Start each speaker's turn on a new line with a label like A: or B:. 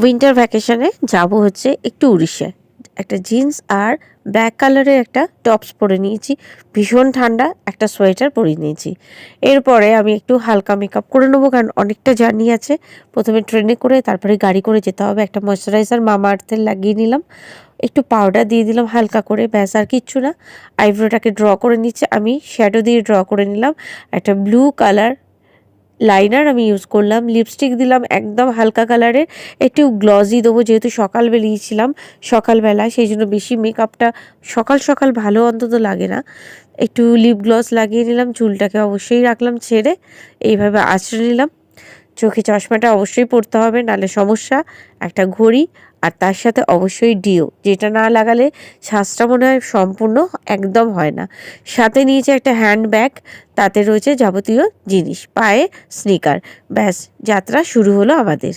A: Winter ভ্যাকেশনে যাব হচ্ছে একটু উড়িষ্যায়। একটা জিন্স আর ব্ল্যাক কালারের একটা টপস পরে নিয়েছি। ভীষণ ঠান্ডা, একটা সোয়েটার পরে নিয়েছি। এরপরে আমি একটু হালকা মেকআপ করে নেবো, কারণ অনেকটা জার্নি আছে। প্রথমে ট্রেনে করে, তারপরে গাড়ি করে যেতে হবে। একটা ময়শ্চারাইজার মামাআর্থের লাগিয়ে নিলাম, একটু পাউডার দিয়ে দিলাম হালকা করে, ব্যাস আর কিচ্ছু না। আইব্রোটাকে ড্র করে নিচ্ছে, আমি শ্যাডো দিয়ে ড্র করে নিলাম। একটা ব্লু কালার লাইনার আমি ইউজ করলাম, লিপস্টিক দিলাম একদম হালকা কালারের, একটু গ্লসি দেবো যেহেতু সকাল বেরিয়েছিলাম সকালবেলা, সেই জন্য বেশি মেকআপটা সকাল সকাল ভালো অন্তত লাগে না। একটু লিপ গ্লস লাগিয়ে নিলাম, চুলটাকে অবশ্যই রাখলাম ছেড়ে, এইভাবে আঁচড়ে নিলাম। চোখে চশমাটা অবশ্যই পরতে হবে, নাহলে সমস্যা। একটা ঘড়ি, আর তার সাথে অবশ্যই ডিও, যেটা না লাগালে সাজটা মনে হয় সম্পূর্ণ একদম হয় না। সাথে নিয়েছে একটা হ্যান্ড ব্যাগ, তাতে রয়েছে যাবতীয় জিনিস, পায়ে স্নিকার। ব্যাস, যাত্রা শুরু হলো আমাদের।